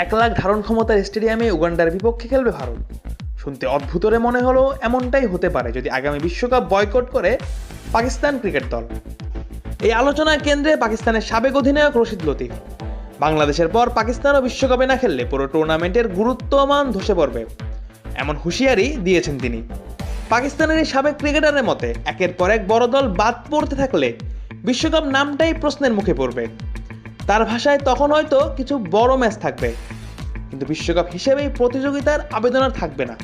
1 লাখ ধারণ ক্ষমতার স্টেডিয়ামে উগান্ডার বিপক্ষে খেলবে ভারত। শুনতে অদ্ভুতরে মনে হলো এমনটাই হতে পারে যদি আগামী বিশ্বকাপ বয়কট করে পাকিস্তান ক্রিকেট দল। এই আলোচনার কেন্দ্রে পাকিস্তানের সাবেক অধিনায়ক রশিদ লতিফ। বাংলাদেশের পর পাকিস্তানও বিশ্বকাপে না খেললে পুরো টুর্নামেন্টের গুরুত্বমান ধসে পড়বে, এমন হুঁশিয়ারি দিয়েছেন তিনি। পাকিস্তানের এই সাবেক ক্রিকেটারের মতে একের পর এক বড় দল বাদ পড়তে থাকলে বিশ্বকাপ নামটাই প্রশ্নের মুখে পড়বে। তার ভাষায় তখন হয়তো কিছু বড় ম্যাচ থাকবে, কিন্তু বিশ্বকাপ হিসেবেই প্রতিযোগিতার আবেদন আর থাকবে না।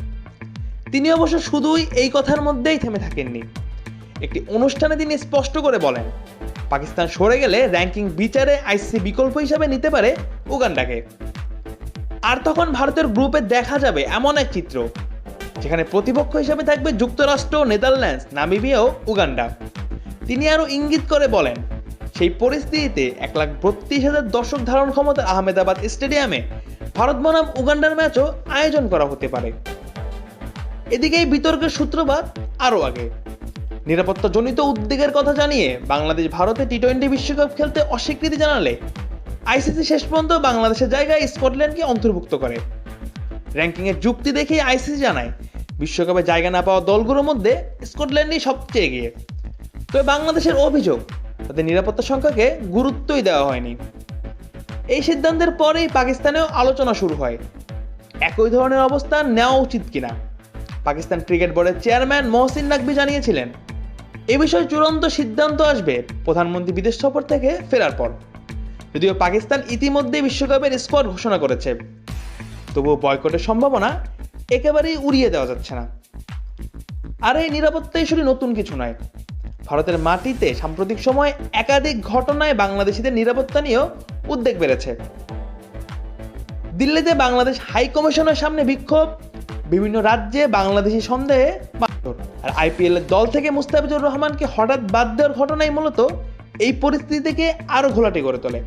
তিনি অবশ্য শুধুই এই কথার মধ্যেই থেমে থাকেননি। একটি অনুষ্ঠানে তিনি স্পষ্ট করে বলেন, পাকিস্তান সরে গেলে র্যাঙ্কিং বিচারে আইসিসি বিকল্প হিসাবে নিতে পারে উগান্ডাকে। আর তখন ভারতের গ্রুপে দেখা যাবে এমন এক চিত্র যেখানে প্রতিপক্ষ হিসাবে থাকবে যুক্তরাষ্ট্র, নেদারল্যান্ডস, নামিবিয়া ও উগান্ডা। তিনি আরও ইঙ্গিত করে বলেন, সেই পরিস্থিতিতে 1,32,000 দর্শক ধারণ ক্ষমতার আহমেদাবাদ স্টেডিয়ামে ভারত বনাম উগান্ডার ম্যাচও আয়োজন করা হতে পারে। এদিকে এই বিতর্কের সূত্রপাত আরও আগে। নিরাপত্তাজনিত উদ্বেগের কথা জানিয়ে বাংলাদেশ ভারতে টি-20 বিশ্বকাপ খেলতে অস্বীকৃতি জানালে আইসিসি শেষ পর্যন্ত বাংলাদেশের জায়গায় স্কটল্যান্ডকে অন্তর্ভুক্ত করে। র্যাঙ্কিংয়ের যুক্তি দেখেই আইসিসি জানায়, বিশ্বকাপে জায়গা না পাওয়া দলগুলোর মধ্যে স্কটল্যান্ডই সবচেয়ে এগিয়ে। তবে বাংলাদেশের অভিযোগ, তাদের নিরাপত্তা সংখ্যাকে গুরুত্বই দেওয়া হয়নি। এই সিদ্ধান্তের পরেই পাকিস্তানেও আলোচনা শুরু হয়, একই ধরনের অবস্থান নেওয়া উচিত কিনা। পাকিস্তান ক্রিকেট বোর্ডের চেয়ারম্যান মহসিন নাকভি জানিয়েছিলেন, এ বিষয়ে চূড়ান্ত সিদ্ধান্ত আসবে প্রধানমন্ত্রী বিদেশ সফর থেকে ফেরার পর। যদিও পাকিস্তান ইতিমধ্যেই বিশ্বকাপের স্কোয়াড ঘোষণা করেছে, তবুও বয়কটের সম্ভাবনা একেবারেই উড়িয়ে দেওয়া যাচ্ছে না। আর এই নিরাপত্তা ইস্যুটি নতুন কিছু নয়। ভারতের মাটিতে সাম্প্রতিক সময়ে একাধিক ঘটনায় বাংলাদেশিদের নিরাপত্তা নিয়েও উদ্বেগ বেড়েছে। দিল্লিতে বাংলাদেশ হাই কমিশনের সামনে বিক্ষোভ, বিভিন্ন রাজ্যে বাংলাদেশি সন্দেহে মারধর, আর আইপিএল এর দল থেকে মুস্তাফিজুর রহমানকে হঠাৎ বাদ দেওয়ার ঘটনাই মূলত এই পরিস্থিতি থেকে আরো ঘোলাটে করে তোলে।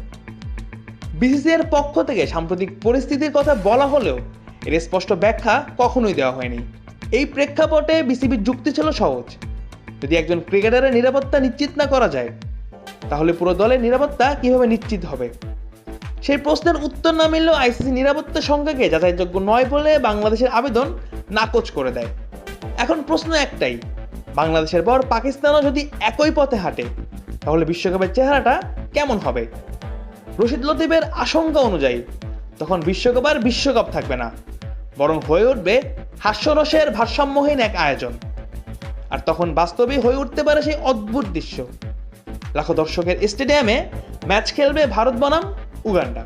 বিসিসিআইয়ের পক্ষ থেকে সাম্প্রতিক পরিস্থিতির কথা বলা হলেও এর স্পষ্ট ব্যাখ্যা কখনোই দেওয়া হয়নি। এই প্রেক্ষাপটে বিসিবির যুক্তি ছিল সহজ, যদি একজন ক্রিকেটারের নিরাপত্তা নিশ্চিত না করা যায়, তাহলে পুরো দলের নিরাপত্তা কিভাবে নিশ্চিত হবে। সেই প্রশ্নের উত্তর না মিললেও আইসিসি নিরাপত্তা সংখ্যাকে যাচাইযোগ্য নয় বলে বাংলাদেশের আবেদন নাকচ করে দেয়। এখন প্রশ্ন একটাই, বাংলাদেশের পর পাকিস্তানও যদি একই পথে হাঁটে, তাহলে বিশ্বকাপের চেহারাটা কেমন হবে? রশিদ লতিফের আশঙ্কা অনুযায়ী তখন বিশ্বকাপ আর বিশ্বকাপ থাকবে না, বরং হয়ে উঠবে হাস্যরসের ভারসাম্যহীন এক আয়োজন। আর তখন বাস্তবেই হয়ে উঠতে পারে সেই অদ্ভুত দৃশ্য, লাখো দর্শকের স্টেডিয়ামে ম্যাচ খেলবে ভারত বনাম উগান্ডা।